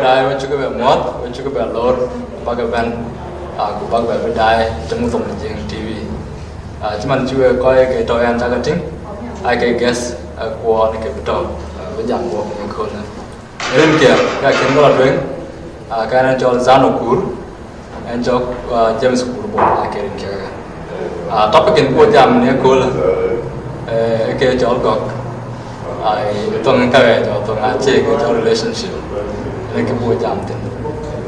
die, what you go mod, what you go lord, bagaban, go back by die, Jamutom TV. Chiman you a koi get toy and targeting. I can guess a quad capital, with young walking in corner. I don't care, I can go drink. I can enjoy Zano Kur and joke James Kurbo, I can care. Topic in Port Jam near Cola, a Jol Gok. I don't encourage or don't check your relationship. Like a boy jumped in.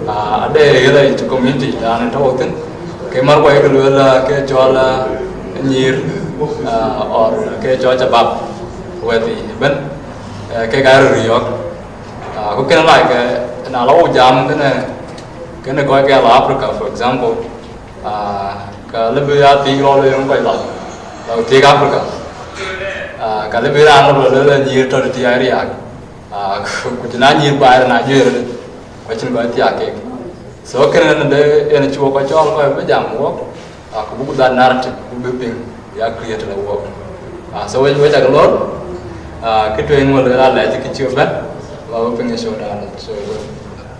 A day to community down in Tolkien. Came out by the Jola near or Georgia Bab, where the event Kagari York. Who can like an allow jam can a go Africa, for example. Libya, the all the young by love. Take Africa. Calibran of the year to the area. Could not nearby Nigeria, watching by the cake. So can in a chocolate by jam walk. Book that narrative, whipping, they are created a work. So when we take a lot, Kitwing will let the kitchen back, whipping a show down. So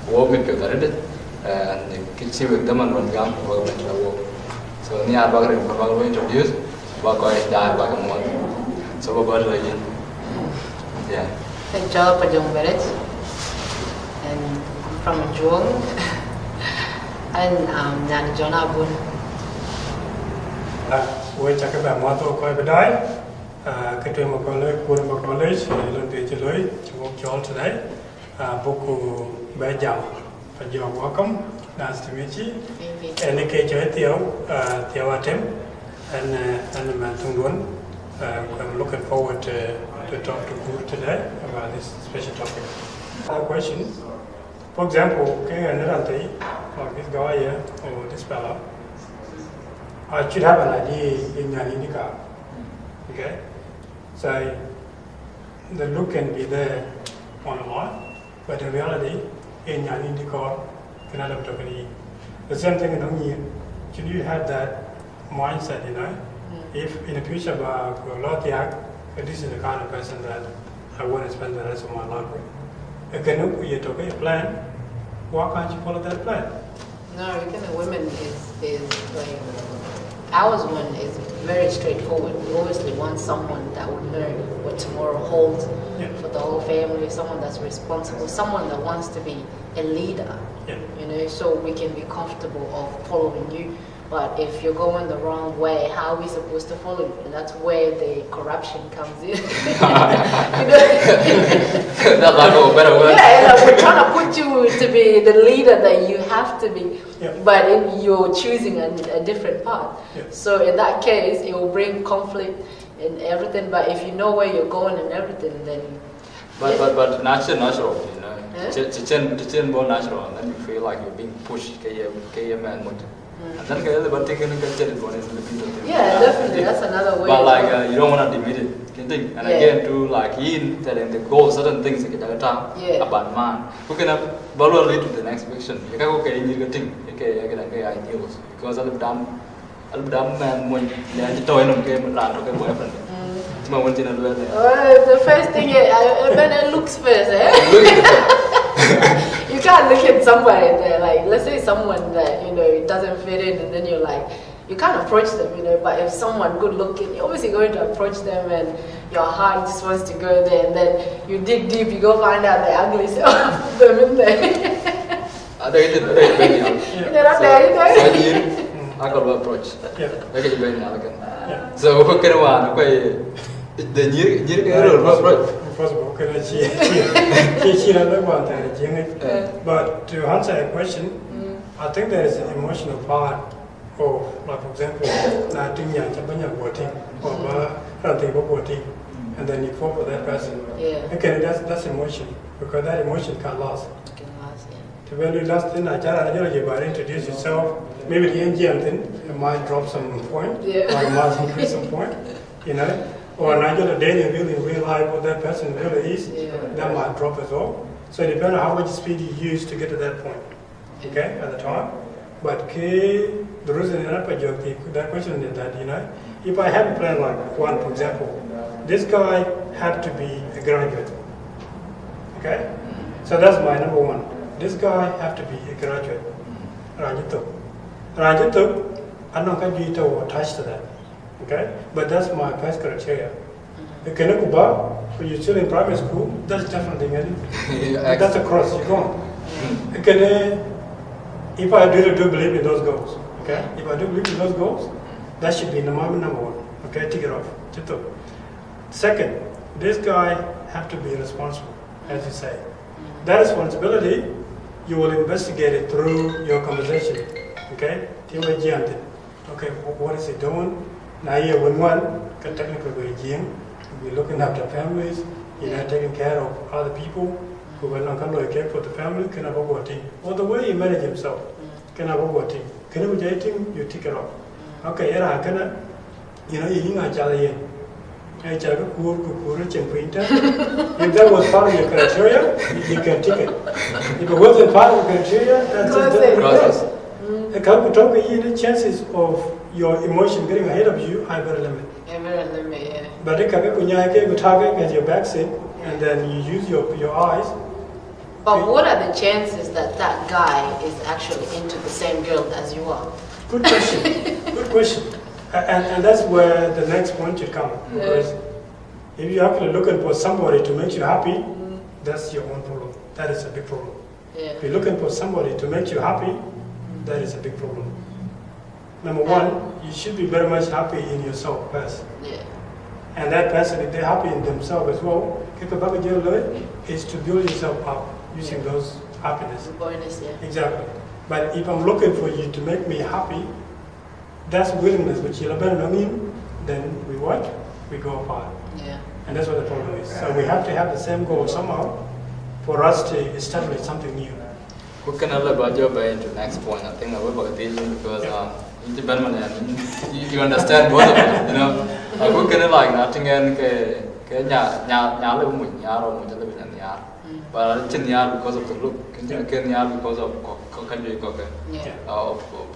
walk with you, and the kitchen with them and one gun for the walk. So near Bagger will introduce, Bagger died by a month. So what about you? Yeah. Thank you for your marriage. And from June, and Nan John Abun. We talk about Mato Koibadai, Katrima College, Kurma College, Lundijului, Chimok today, Boku Bajam. You're welcome. Nice to meet you. And the KJ Theo Atem, and Mantungun. I'm looking forward to talk to you today about this special topic. Question. For example, like this guy here or this fellow, I should have an idea in your indica. Okay? So the look can be there online, but in reality, in your indica, cannot have talking. The same thing in Ongi. Should you have that mindset, you know? If in the future, this is the kind of person that I want to spend the rest of my life with. If you talk a plan, why can't you follow that plan? No, because the women is like ours one is very straightforward. We obviously want someone that would know what tomorrow holds for the whole family, someone that's responsible, someone that wants to be a leader. You know, so we can be comfortable of following you. But if you're going the wrong way, how are we supposed to follow you? And that's where the corruption comes in. That's like a better word. Yeah, like we're trying to put you to be the leader that you have to be, but you're choosing a different path. So in that case, it will bring conflict and everything. But if you know where you're going and everything, then. But natural, you know. It's more natural, and then you feel like you're being pushed. And then yeah, definitely, that's another way. But like you don't want to diminish it. And again, to like in telling the goal certain things about man, who can have lead to the next question. You can okay in your thing, okay, ideals because I'll be done man when you toy on game land okay boyfriend. The first thing when it looks first, you can't look at somebody there, like let's say someone that it doesn't fit in, and then you're like, you can't approach them, but if someone good looking, you're obviously going to approach them, and your heart just wants to go there, and then you dig deep, you go find out the ugly self of them in there. I got to approach. So who can one? The First of all, but to answer your question, I think there is an emotional part of, like for example, and then you fall for that person. Okay, that's emotion, because that emotion can last. To when you last thing, you introduce yourself, maybe the NGM you might drop some point, or might increase some point, Or another day you really realize what that person really is, that might drop as well. So it depends on how much speed you use to get to that point, okay, at the time. But the reason that question is that, if I have a plan like one, for example, this guy had to be a graduate, okay? So that's my number one. this guy have to be a graduate. Rajituk, I'm not going to be attached to that. Okay? But that's my first criteria. When you're still in primary school, that's definitely that's a cross, you're gone. If I do believe in those goals, okay? If I do believe in those goals, that should be number one. Okay, take it off. Second, this guy have to be responsible, as you say. That responsibility, you will investigate it through your conversation. Okay? Okay, what is he doing? Now here when one can technically we're looking after families, taking care of other people who will not come to care for the family, can have a team. Or the way he manage himself, can have a team. Can you you take it off. Okay, you if that was part of your criteria, you can take it. If it wasn't part of the criteria, that's a different process. The chances of your emotion getting ahead of you are very limited. Yeah. But if you target as your backseat and then you use your eyes. But what are the chances that that guy is actually into the same girl as you are? Good question. Good question. And that's where the next point should come. Because if you're actually looking for somebody to make you happy, that's your own problem. That is a big problem. Yeah. If you're looking for somebody to make you happy, that is a big problem. Number one, you should be very much happy in yourself first. Yeah. And that person, if they're happy in themselves as well, is to build yourself up using those happiness. Bonus, yeah. Exactly. But if I'm looking for you to make me happy, that's willingness, which you'll then we what? We go apart. Yeah. And that's what the problem is. So we have to have the same goal somehow for us to establish something new. We can only budget by the next point. I think I will about this because you understand both of us, we can like nothing and but it's because of the look, because of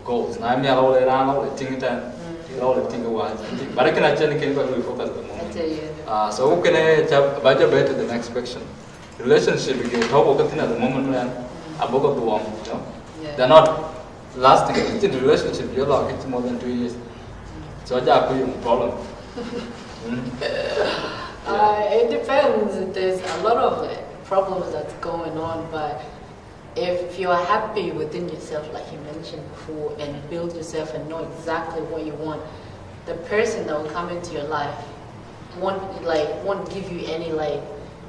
goals. And I'm all around, think that all the thing was. But I can actually focus at the moment. So, can I budget better to the next question? Relationship, because how at the moment when I book up the one, they're not lasting. It's in the relationship, you're like it's more than 2 years. So, I have a problem. It depends. There's a lot of problems that's going on, but if you are happy within yourself, like you mentioned before, and build yourself and know exactly what you want, the person that will come into your life won't give you any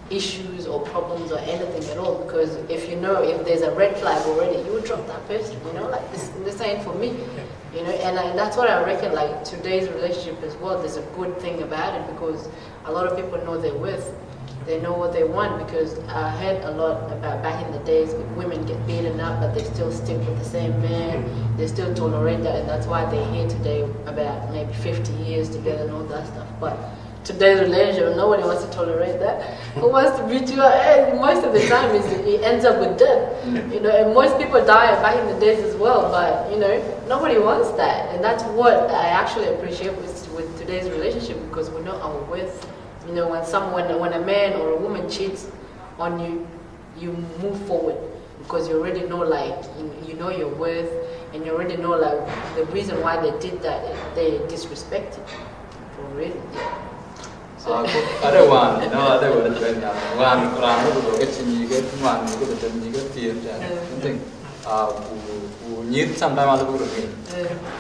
issues or problems or anything at all, because if there's a red flag already, you will drop that person, this ain't for me, and that's what I reckon, today's relationship as well, there's a good thing about it, because a lot of people know their worth, they know what they want, because I heard a lot about back in the days, women get beaten up, but they still stick with the same man, they still tolerate that, and that's why they're here today about maybe 50 years together and all that stuff, but today's relationship, nobody wants to tolerate that. Who wants to beat you up? Most of the time, it ends up with death. And most people die back in the days as well. But nobody wants that, and that's what I actually appreciate with today's relationship, because we know our worth. When a man or a woman cheats on you, you move forward because you already know, you know your worth, and you already know the reason why they did that. They disrespected you, for real. Yeah. Other one, other one is very one around get you get one, you get something. Who need some time out of the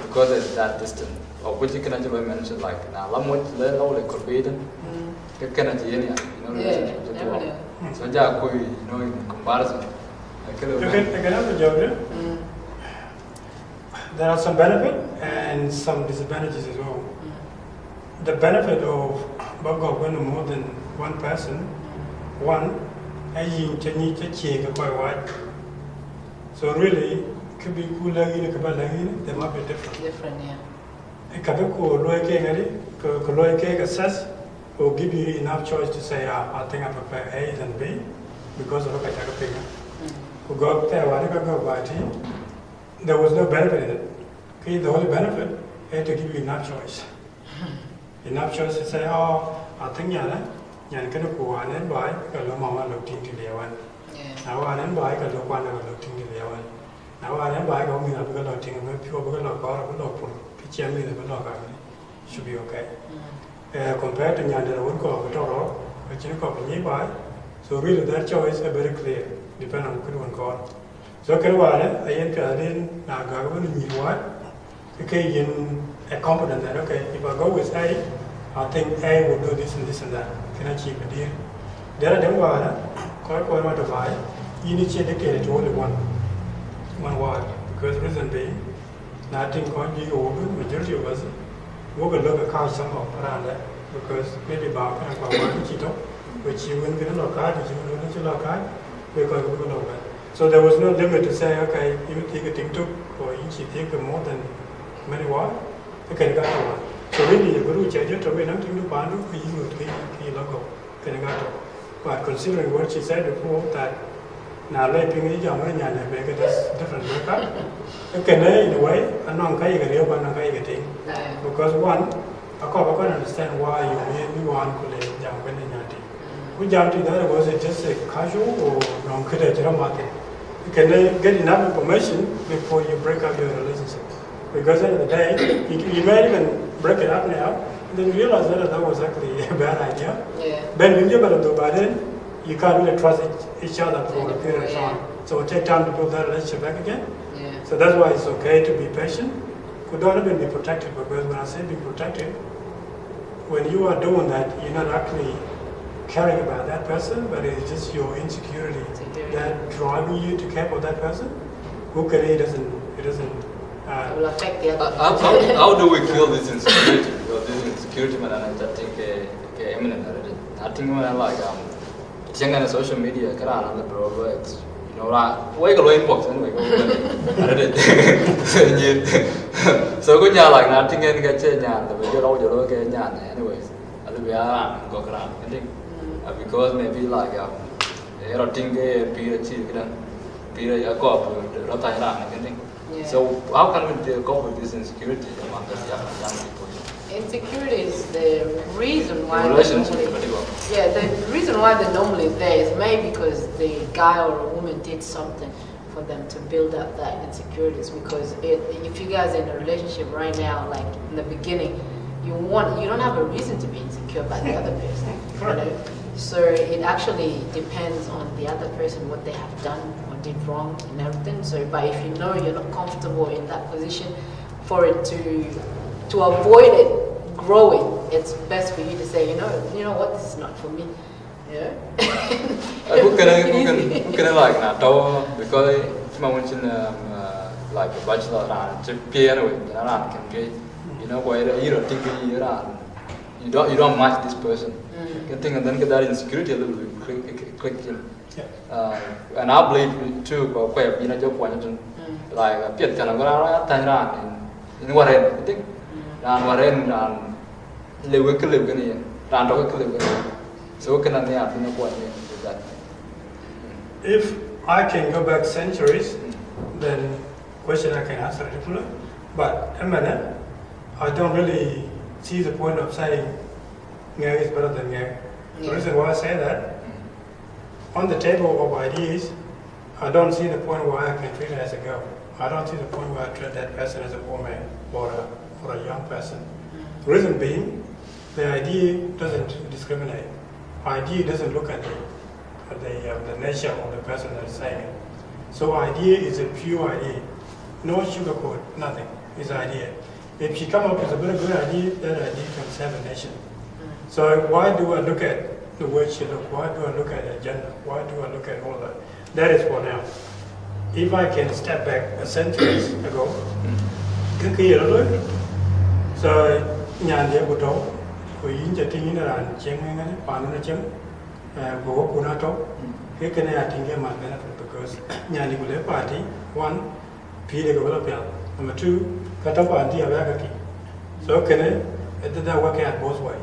because it's that distant. Or which you can actually mention now, it could be then. You can actually, so in comparison. I can have a job. There are some benefits and some disadvantages as well. The benefit of when more than one person, so really, could be cooler in a they might be different. Different, yeah. A Kabeko Loike assess will give you enough choice to say, I think I prefer A than B because of the Kataka. Who go up there, there was no benefit in it. Okay, the only benefit is to give you enough choice. Enough choice to say, I think you're going to go on and buy a Loma looked into the one. Now I am by a look one of the thing in the hour. Now I am by a woman of the thing, and pure look or a look for pitching me the log should be okay. Compared to Yanda, I would go over Toro, which you call nearby. So really that choice is very clear, depending on good one call. So Kerwala, I enter in Nagavan in Yiwat. Okay, in a competent that okay, if I go with A, I think A will do this and that. Can achieve a deal. There are them quite modify. You need to dedicate to only one word because reason being, nothing can be over majority of us. We will look at cars somehow around that because maybe about one cheeto, which you wouldn't get a lock card, which you wouldn't get a lock card, because we will know that. So there was no limit to say, okay, you take a thing took or you take more than many words, you can get one. So really, the Guru Chaja to me, nothing to Pandu, you would take a logo, can get. But considering what she said before, that now letting the young man and make it different makeup, you can in a way, and non Kai get real one thing. Because one, I can't understand why you really want to let young men in your team. We jumped to that, was it just a casual or non cadet market? You can get enough information before you break up your relationship. Because at the end of the day, you may even break it up now, and then you realize that was actually a bad idea. Then when you're going to do bad, then you can't really trust each other for a period of time. So it takes time to build that relationship back again. So that's why it's okay to be patient. Could not even be protected, because when I say be protected, when you are doing that, you're not actually caring about that person, but it's just your insecurity that driving you to care for that person. Who can it doesn't it will affect the other. How do we kill this insecurity? Because this insecurity, man, I think imminent. I think when I like on social media, I on the progress. You know, like we go inbox anyway. So good job, like nothing can get changed. The video you get anyways. We are go around. I think because maybe like think period so how can we cope with this insecurity among the young people? Insecurity is the reason why the reason why they're normally there is maybe because the guy or a woman did something for them to build up that insecurities. Because if you guys are in a relationship right now, like in the beginning, you don't have a reason to be insecure about the other person. You know? So it actually depends on the other person, what they have done or did wrong and everything. So, but if you know you're not comfortable in that position, for it to avoid it growing, it's best for you to say, you know what, this is not for me. Yeah. Who can I like now? Because I mentioned like a bachelor and piano can you know why you don't think you don't match this person. Can think and then get that insecurity a little bit quick. And I believe too, quite you know joke one like a pit kind of in what I think and what and live so can I with that. If I can go back centuries, then question I can answer differently. But I don't really see the point of saying Ngag is better than Ngag. The reason why I say that, on the table of ideas, I don't see the point where I can treat it as a girl. I don't see the point where I treat that person as a woman or a young person. The reason being, the idea doesn't discriminate. Idea doesn't look at the nature of the person that is saying it. So idea is a pure idea. No sugarcoat, nothing. It's idea. If she comes up with a very good idea, that idea can serve a nation. So why do I look at the way she looks? Why do I look at the agenda? Why do I look at all that? That is for now. If I can step back a century ago, so Nyan Yabuto, who in the thing in around Cheng, Panachem, Go Kunato, he can I think my benefit because Nyan Yabule party, one, Peter Govalapia, number two, Katapa and Diabagaki. So can it did that work out both ways.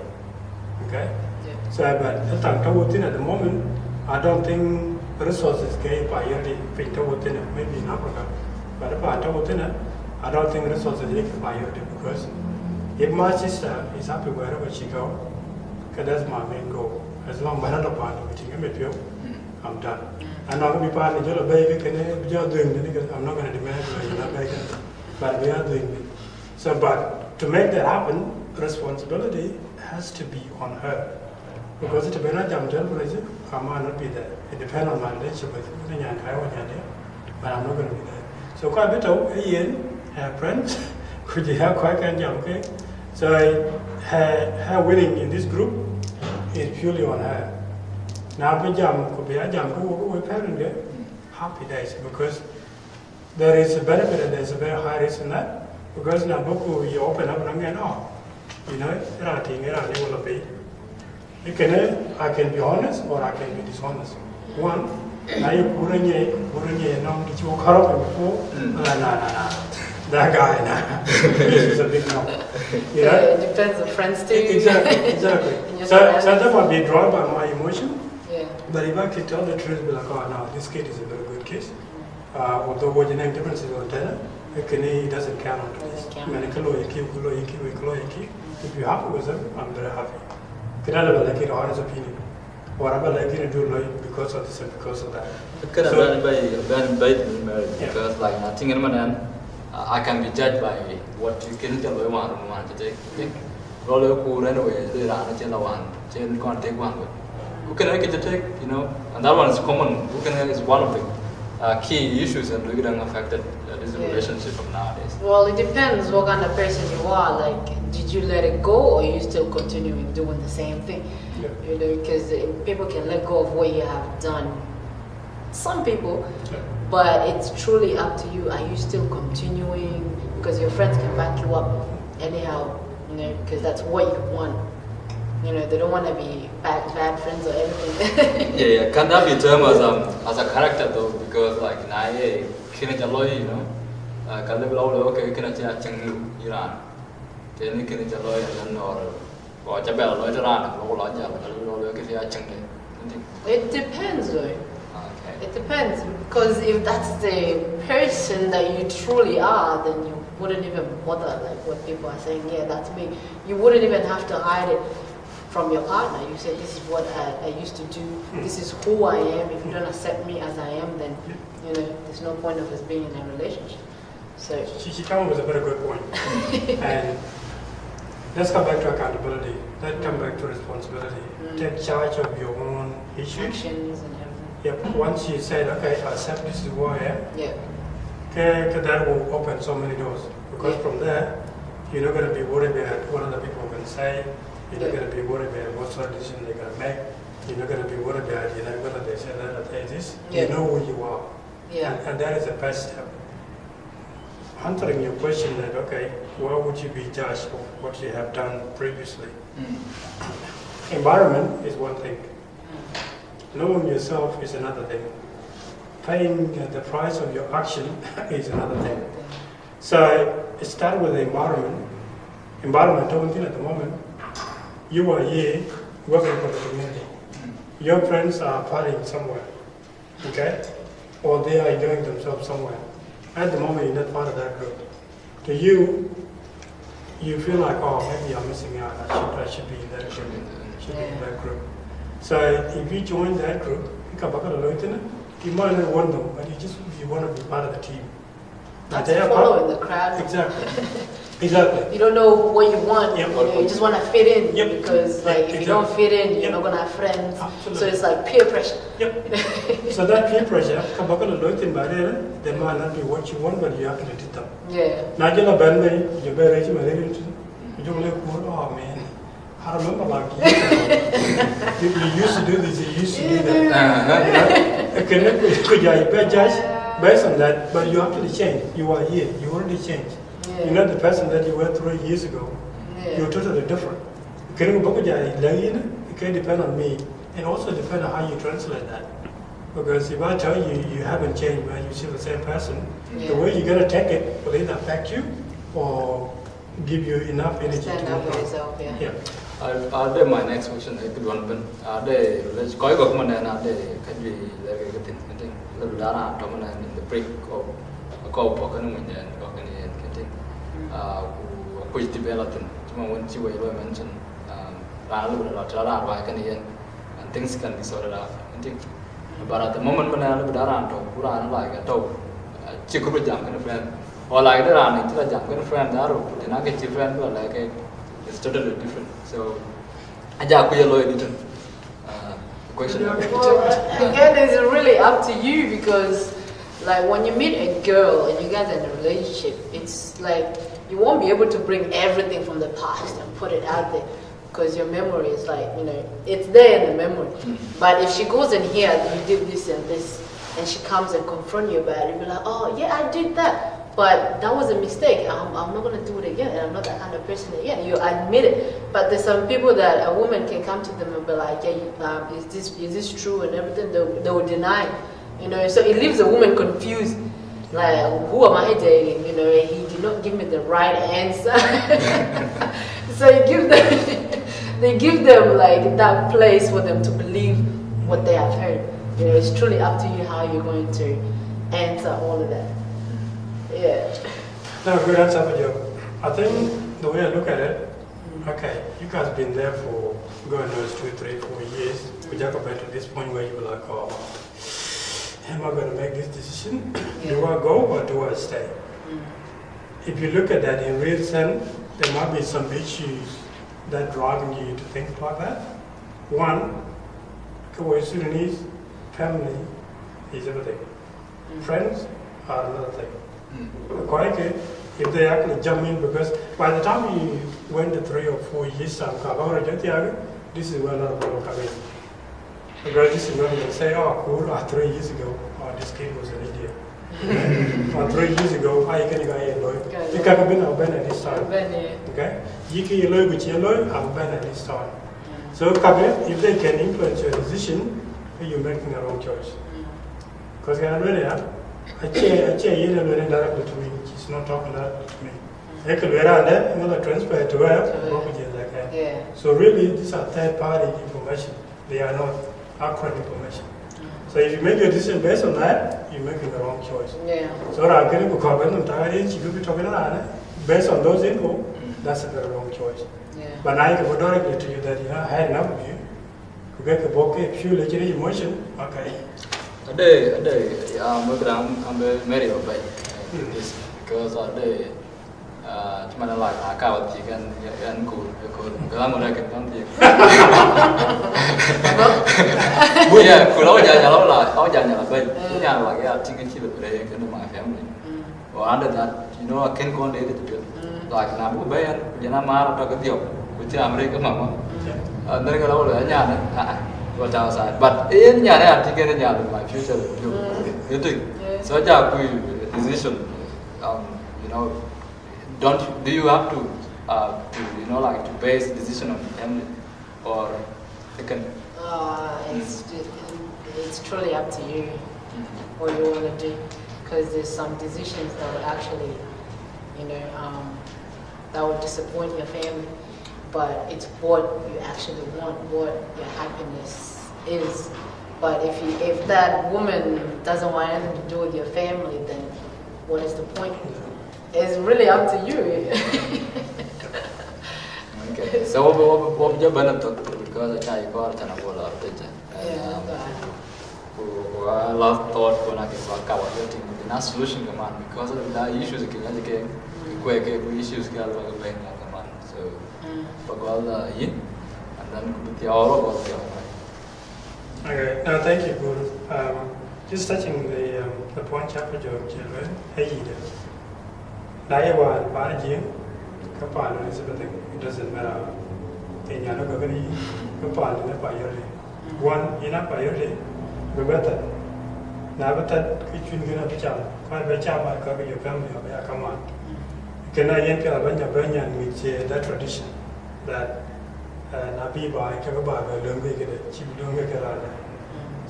Okay? Yeah. So but the time within at the moment, I don't think resources gave priority within maybe in Africa. But about within it, I don't think resources give priority because if my sister is happy wherever she goes, because that's my main goal. As long as I'm not a part of it, I'm done. and I'm going to be part of the baby. You're doing it. I'm not going to demand you're not making it, but we are doing it. So, but to make that happen, responsibility has to be on her. Because it depends on the I might not be there. It depends on my relationship with but I'm not going to be there. So quite a bit of Ian, her friends, could you have quite a jump, okay? So her winning in this group is purely on her. Now we jump, could be a jump, we parent happy days because there is a benefit and there's a very high risk in that. Because now you open up and again, oh, you know, will be. You can, I can be honest or I can be dishonest. One, now you put in no, get you a car up before, that guy, nah, this is a big no. You know? It depends on friends too. Exactly. So that might be drawn by my emotion. Yeah. But if I can tell the truth, be like, oh, no, this kid is a very good kid. Although what you name differences on tenor, he doesn't count on this. If you're happy with them, I'm very happy. Can I never like it honest opinion? Or I'm like it do like because of this and because of that. Could have been married because like nothing in my I can be judged by what you can tell me want to take. Roller cool anyway, they are a channel one, chain can't take one. Who can I get to take, you know? And that one is common. Who can is one of the key issues and really affected this relationship of nowadays. Well, it depends what kind of person you are. Like, did you let it go, or are you still continuing doing the same thing? Yeah. You know, because people can let go of what you have done. Some people, but it's truly up to you. Are you still continuing? Because your friends can back you up anyhow. You know, because that's what you want. You know, they don't want to be bad friends or anything. Yeah. Can that be termed as a character though? Because like now, you know, can they blow okay? Can I change Iran? Then you can tell or Jabel later on, It depends, though. Okay. It depends, because if that's the person that you truly are, then you wouldn't even bother like what people are saying. Yeah, that's me. You wouldn't even have to hide it from your partner. You say, this is what I used to do. This is who I am. If you don't accept me as I am, then you know there's no point of us being in a relationship. So she came up with a very good point. And let's come back to accountability. Let's come back to responsibility. Take charge of your own issues. Actions and everything. Yep. Once you say, okay, I accept this is who I am. Yeah. That will open so many doors. Because from there, you're not going to be worried about what other people are going to say. You're not going to be worried about what sort of decision they're going to make. You're not going to be worried about, you know, whether they say that or they this. You know who you are. Yeah. And that is the first step. Answering your question that, okay, why would you be judged for what you have done previously? Environment is one thing. Knowing yourself is another thing. Paying the price of your action is another thing. So it starts with the environment. Environment, at the moment, you are here working for the community. Your friends are partying somewhere, okay? Or they are enjoying themselves somewhere. At the moment, you're not part of that group. To you, you feel like, oh, maybe I'm missing out. I should be in that group. Should be in that group. So if you join that group, you might not want them, but you want to be part of the team. Not to follow in the crowd. Exactly. Exactly. You don't know what you want. Yep. You just want to fit in because, like, if you don't fit in, you're not gonna have friends. Absolutely. So it's like peer pressure. Yep. So that peer pressure, they might not be what you want, but you have to let it down. Yeah. Now you're very oh man, I remember like you used to do this, you used to do that. Could you judge based on that? But you actually changed. You are here. You already changed. Yeah. You're not the person that you were 3 years ago. Yeah. You're totally different. It can depend on me, and also depend on how you translate that. Because if I tell you you haven't changed, but you're still the same person, the way you're gonna take it will either affect you or give you enough energy Stand to up move for on. yourself, yeah. Are they my next question? I could one pen. Are they? Let's go go come and are they? Can we like a thing? I think little Dana, Domina in the break of a call for Kanu and getting which developing. When you were mentioned, and things can be sorted out. I think But at the moment when I live around to Quran like a top chicken jam kind of friend. Or like that and it's a jam kind of friend that then I get different but like it's totally different. So I just put a lawyer question. Well, again, it's really up to you because, like, when you meet a girl and you guys are in a relationship, it's like you won't be able to bring everything from the past and put it out there because your memory is like, you know, it's there in the memory. But if she goes in here, you did this and this, and she comes and confront you about it, you'll be like, oh, yeah, I did that. But that was a mistake. I'm not going to do it again, and I'm not that kind of person again. You admit it. But there's some people that a woman can come to them and be like, yeah, is this true and everything? They will deny. You know, so it leaves a woman confused. Like, who am I dating? You know, he did not give me the right answer. So they give them like that place for them to believe what they have heard. You know, it's truly up to you how you're going to answer all of that. Yeah. No, good answer for you. I think the way I look at it, okay, you guys have been there for going those 2, 3, 4 years. We just got back to this point where you were like, oh, am I going to make this decision? Yeah. Do I go or do I stay? If you look at that in real sense, there might be some issues that driving you to think like that. One, Sudanese family is everything. This are another thing. If they actually jump in, because by the time you went to 3 or 4 years, this is where a lot of people come in. Because this is when they say, oh, cool, 3 years ago, oh, this kid was an idiot. Or 3 years ago, I can't go in. You can't be a Ben at this time. Okay? You can look with your lawyer, I'm Ben at this time. So, if they can influence your decision, you're making a wrong choice. Because I really have. I directly to me. She's not talking that to me. I could wear out that, I'm going to transfer to her. Yeah. So really, these are third-party information. They are not accurate information. So if you make your decision based on that, you're making the wrong choice. Yeah. So I'm going to go she could be talking about it. Based on those info, that's a very wrong choice. Yeah. But now I can go directly to you that I had enough of you. You get the bouquet, pure emotion, okay. A day, I'm married by this because a day, like I can't you can go because I'm going to get on the yeah, could always like I think the break into my family. Or under that, you know, I can't go on it like Nabu Bay and Yanama talk a deal with the American mama. And then go over what outside. But in Yana, I think in my future, you think. So, decision, you know, do you have to, you know, like to base decision on family or you can? It's truly up to you what you want to do because there's some decisions that will actually, you know, that will disappoint your family. But it's what you actually want, what your happiness is. But if that woman doesn't want anything to do with your family, then what is the point? It's really up to you. Okay. So what you benefit because I got an award I love thought when I get back getting the solution command because of the issues again quick issues get command. So in and then could be all of the okay, no, thank you, Guru. Just touching the point chapter of children, Naiwan, Banajin, Kapan, it doesn't matter. In Yanagani, Kapan, in a priority. One in a priority, the better. Navatat, kitchen, you know, quite by child, I cover your family of your command. You cannot yank a bunch of banyan with that tradition that Nabiba, Kagaba, Lumbiga, Chip Lumbiga.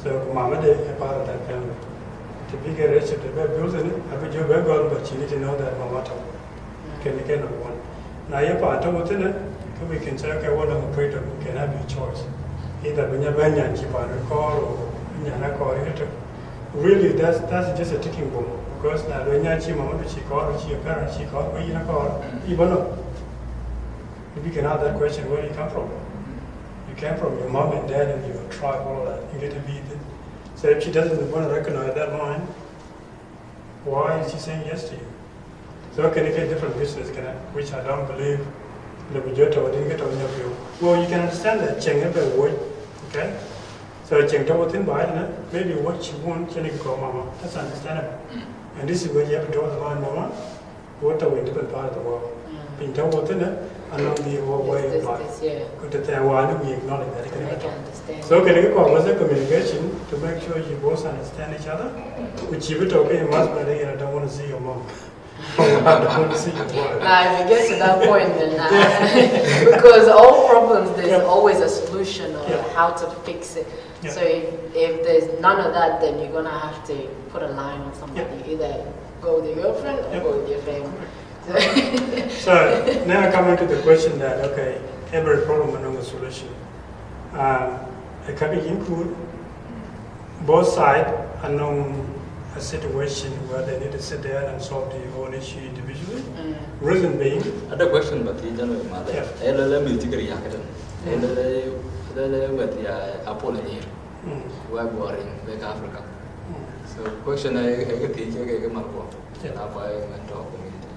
So, Mamma, they are part of that family. To be a rich of the web building, I would you web girl, but you need to know that Mamma can be kind of one. Now, you're part of it, we can say, okay, what I'm afraid of, you can have your choice. Either when you're banyan, keep on recall or Yanako. Really, that's just a ticking bomb. Because now, when you're Mamma, she called, she a parent, she called, well, you know, even though. If you can ask that question, where do you come from? You came from your mom and dad and your tribe, all that. You get to be the. So if she doesn't want to recognize that line, why is she saying yes to you? So can you get different business, which I don't believe the budget or didn't get on your view. Well, you can understand that change every word, okay? So change to what's in maybe what you want, can you go, mama? That's understandable. And this is where you have to draw the line, mama. What are we in different part of the world? In terms of it, and not the way of life. Good at that one, we acknowledge that. I can understand. So can you call us a communication to make sure you both understand each other? Which you would okay, must be I don't want to see your mom. I don't want to see your wife. Now, if you get to that point, then because all problems, there's always a solution or how to fix it. So if there's none of that, then you're gonna have to put a line on somebody. Either go with your girlfriend or go with your family. So now coming to the question that okay, every problem has a solution. It can be include both sides and a situation where they need to sit down and solve the whole issue individually. Reason being, ada question but you don't know mother. Ella military yakatan. Ella with the apple here. Web warring like Africa. So question I get teacher get marco. Apa yang mentor community.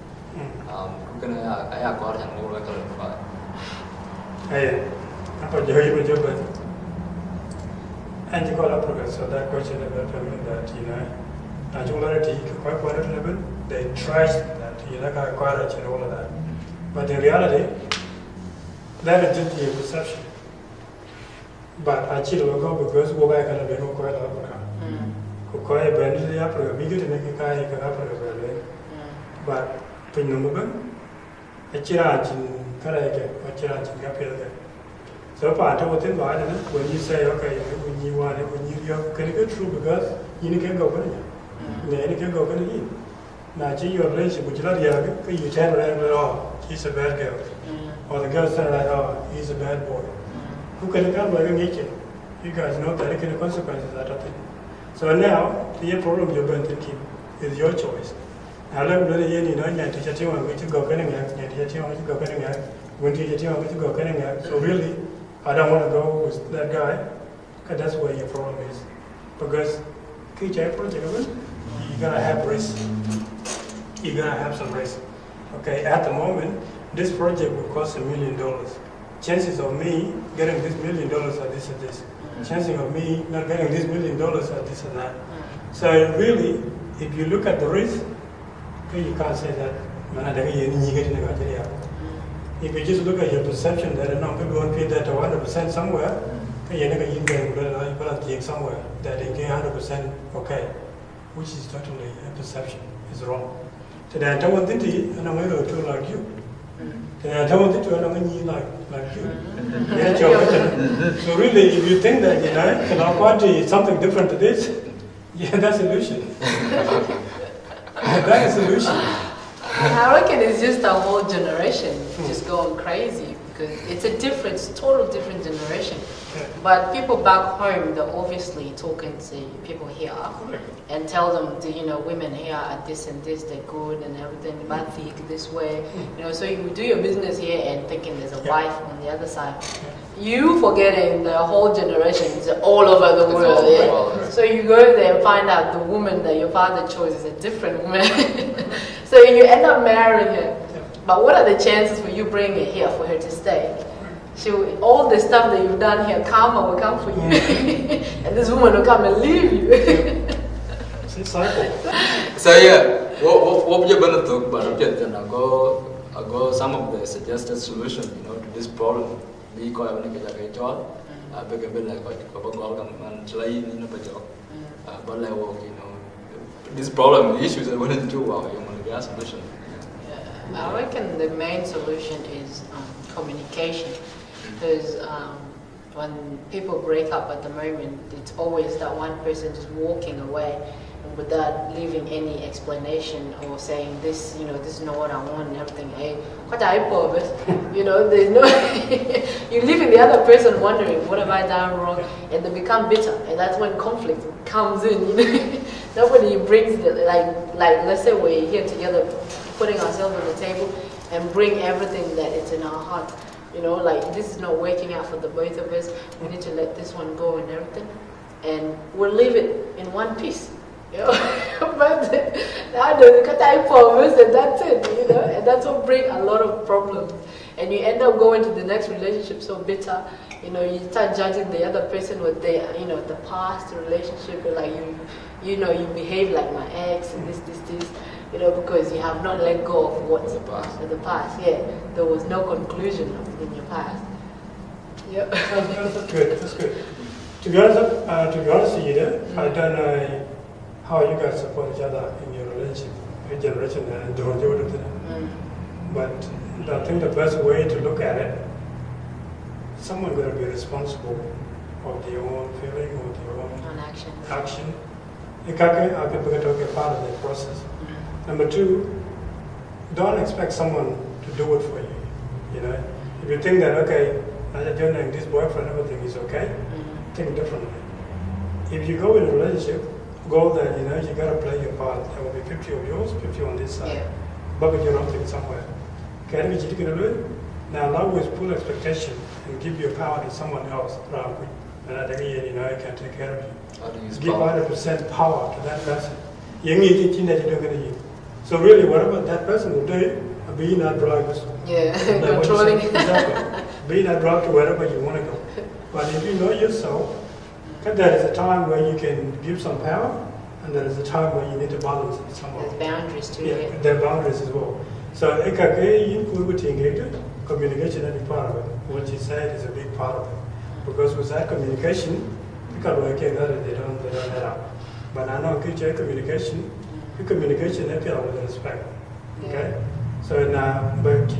Kena I accord and all like a apa jauh berjumpa. And you call up progress. So that question about that Nationality, quite level, they trust that you like courage and all of that. But in reality, that is just a perception. But I chill go because we back and we go quite a lot. Quite a benefit Africa, we get to make a guy can Africa. But when you move, a chirage in Karaka, or chirage in Capilla. So part of it, when you say, okay, when you want it, when you can get through because you can go with it. You can go in. Now, your relationship with you turn around and oh, he's a bad girl. Or the girl turn around, oh, he's a bad boy. Who can come like a nature? You guys know that the consequences out of it. So now, the problem you've been thinking is your choice. Now, let me you know, you teach you want to go getting out, you teach you want to go getting out, when you teach you want to go getting out. So really, I don't want to go with that guy, because that's where your problem is. Because project, you're gonna have risk. You're gonna have some risk. Okay, at the moment, this project will cost $1 million. Chances of me getting this $1 million are this and this. Chances of me not getting this $1 million are this and that. So really, if you look at the risk, you can't say that. If you just look at your perception that no people won't pay that 100% somewhere, you're not going somewhere that they get 100% okay, which is totally a perception, is wrong. Today I don't want to do and I'm going to do like you. Today I don't want to do and I'm going to like you. So really, if you think that, can our party is something different to this, that's illusion. That is illusion. I reckon it's just a whole generation just going crazy because it's a total different generation. But people back home, they're obviously talking to people here and tell them, women here are this and this, they're good and everything, but think this way. So you do your business here and thinking there's a wife on the other side. You forgetting the whole generation is all over the world. So you go there and find out the woman that your father chose is a different woman. So you end up marrying her. But what are the chances for you bringing her here for her to stay? All the stuff that you've done here, karma will come for you. And this woman will come and leave you. It's a cycle. So what you're going to talk about, I go some of the suggested solutions, to this problem. We call it a job. I beg a bit like this problem, the issues that we need to do, the solution. I reckon the main solution is communication. Because when people break up at the moment, it's always that one person just walking away without leaving any explanation or saying this, this is not what I want and everything. What I purpose, there's no. You're leaving the other person wondering, what have I done wrong? And they become bitter, and that's when conflict comes in. Nobody brings like let's say we're here together, putting ourselves on the table and bring everything that is in our heart. Like this is not working out for the both of us. We need to let this one go and everything. and we'll leave it in one piece. You know? But now the time promise and that's it, you know, and that's what brings a lot of problems. And you end up going to the next relationship so bitter, you know, you start judging the other person with their, you know, the past relationship, like you know, you behave like my ex and this, you know, because you have not let go of what's the past. Yeah, there was no conclusion in your past. Yeah. That's good. That's good. To be honest with you, I don't know how you guys support each other in your relationship, your generation, and but I think the best way to look at it, someone's going to be responsible of their own feeling or their own action. You can't be part of the process. Number two, don't expect someone to do it for you. You know, if you think that okay, this boyfriend, everything is okay, think differently. If you go in a relationship, go there, you know, you gotta play your part. There will be 50 of yours, 50 on this side. But you're not thinking somewhere. Can we do it? Now always put expectation and give your power to someone else around you. And I think you know, I can take care of you. Give 100% power to that person. So really, whatever that person will do, be not drivers. Yeah, controlling. Exactly. Be not drive to wherever you want to go. But if you know yourself, there is a time where you can give some power, and there is a time where you need to balance it somehow. There's boundaries too. Yeah, there are boundaries as well. So, communication is a big part of it. What you said is a big part of it. Because without communication, people work they don't head out. But I know communication, the communication is with respect. Okay? So now, but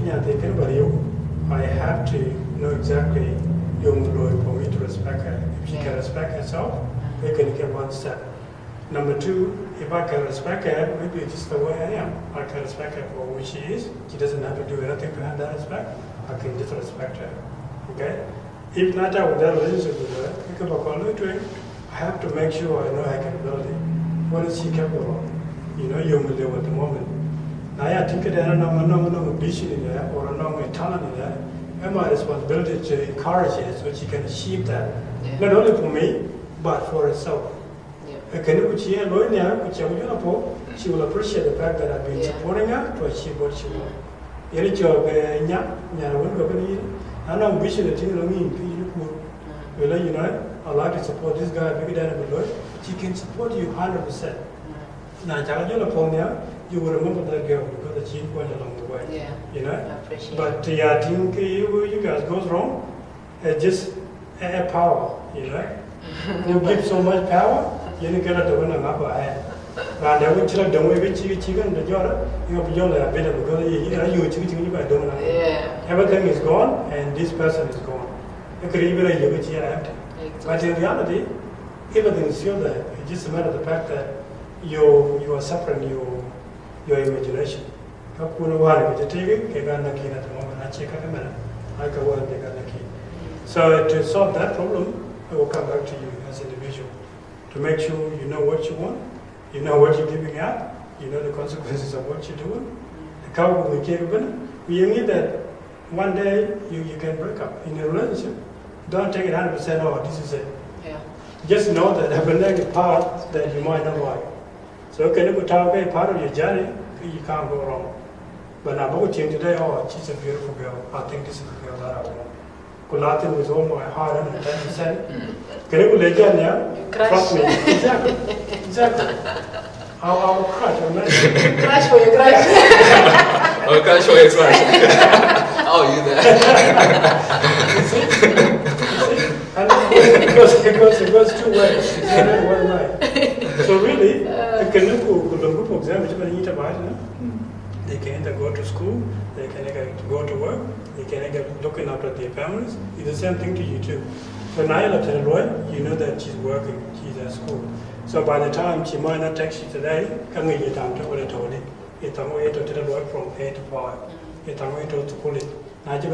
I have to know exactly for me to respect her. If she can respect herself, we can get one step. Number two, if I can respect her, maybe it's just the way I am. I can respect her for who she is. She doesn't have to do anything to have that respect. I can just respect her. Okay? If not, I would have a relationship with her. I have to make sure I know her capability. What is she capable of? You know, you will do at the moment. Now, I think that I don't know ambition in there or I know talent in there. And my responsibility to encourage her so she can achieve that. Not only for me, but for herself. She will appreciate the fact that I've been supporting her to achieve what she wants. I know ambition that you know, I like to support this guy, she can support you 100%. Now, you will remember that girl because she went along the way. You know? But I think you guys goes wrong. Just add power, you know? You give so much power, you don't get the one on upper hand. And I will tell them we chicken the jar, you have your better because you by doing everything is gone and this person is gone. You could even empty. But in reality, everything is still there. It's just a matter of the fact that you are suffering your imagination. So to solve that problem, I will come back to you as an individual to make sure you know what you want, you know what you're giving out, you know the consequences of what you're doing. You need that one day you can break up in a relationship. Don't take it 100%, oh, this is it. Just know that there will be a part that you might not like. So can you tell part of your journey, you can't go wrong. But now about you today, oh, she's a beautiful girl. I think this is the girl that I want. Kulatin with all my heart and 10%. Can you let you trust me? Exactly. I'll crush your man. Crush for your crush. Oh, crush for your crush. Oh, you there. It goes two ways. It's not one way. So really, they can either go to school, they can either go to work, they can either looking after their families. It's the same thing to you too. So now you know that she's working, she's at school. So by the time she might not text you today, come in your time to what I told you. It's a way to work from 8 to 5. It's a way to school it. Now you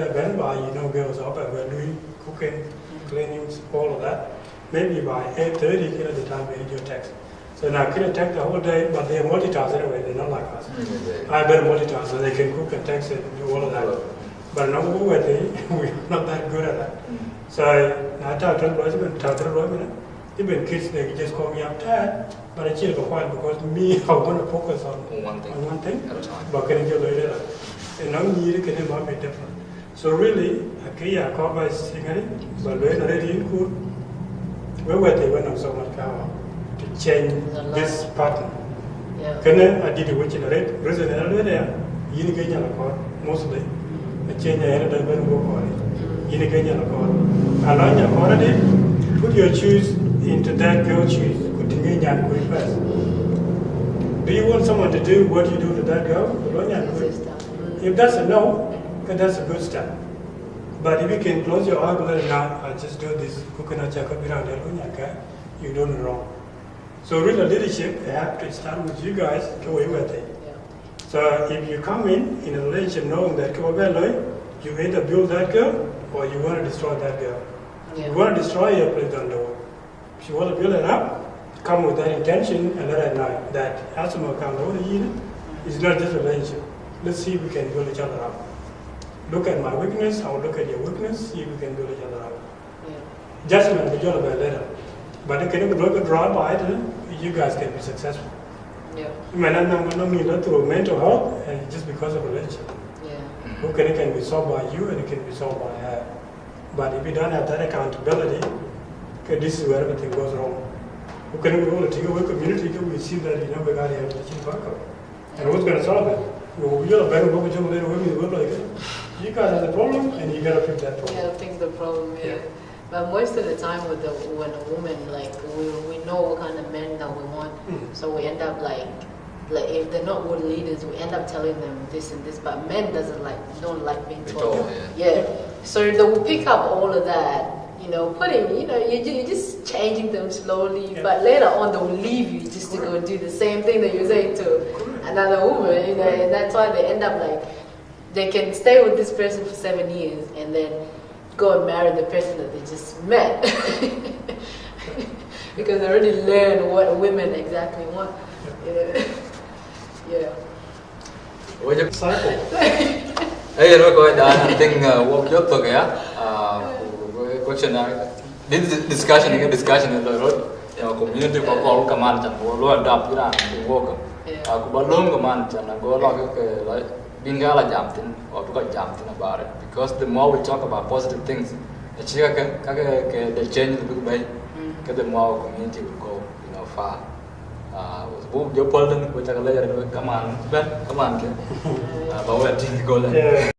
know girls up and we're doing cooking, cleanings, all of that. Maybe by 8:30, you know the time we read your text. So now can take the whole day, but they multitask anyway, they're not like us. I better multitask so they can cook and text and do all of that. But no, we're not that good at that. So now I tell Even kids, they just call me up dad, but I chill for a while because me, I want to focus on one thing. But can you later? And I'm here, can you be different? So really, I call by singing, but when already in good, where were they when I'm so much power to change this pattern? Can I did it which in the red, resident there, you get your call mostly. I change the head of the work on it. You get your call. Allow your quality, put your shoes into that girl's shoes. First. Do you want someone to do what you do to that girl? If that's a no, then that's a good step. But if you can close your eyes and now I just do this coconut check up around there, you're doing it wrong. So real leadership, they have to start with you guys, go in with it. So if you come in a relationship knowing that you either build that girl or you want to destroy that girl. If you want to destroy her, please don't do it. If you want to build it up, come with that intention and let her know that as someone comes over here, it's not just a relationship. Let's see if we can build each other up. Look at my weakness, I'll look at your weakness, see if we can build each other up. Judgment will be done about later. But if you can look at draw by it, you guys can be successful. You might not mean that through mental health and just because of relationship. It can be solved by you and it can be solved by her. But if you don't have that accountability, okay, this is where everything goes wrong. We can roll it to your community, we see that we got to have the chief backup. And who's going to solve it? You're a better woman, you guys have the problem and you got to fix that problem. You got to fix the problem, But most of the time when a woman, like, we know what kind of men that we want, so we end up like if they're not good leaders, we end up telling them this and this, but men don't like being told. So they will pick up all of that, you're just changing them slowly, but later on they'll leave you just to go do the same thing that you're saying to another woman, and that's why they end up like, they can stay with this person for 7 years and then go and marry the person that they just met. Because they already learned what women exactly want. Cycle. Hey, I think what you're talking question this discussion in the road, community for all command and go adopt it work. Balloon command and go like being gala jumping or got jumped about it. Because the more we talk about positive things, the change the big way, the more community will go, far. Was book your problem, which I later come on, but we're go there.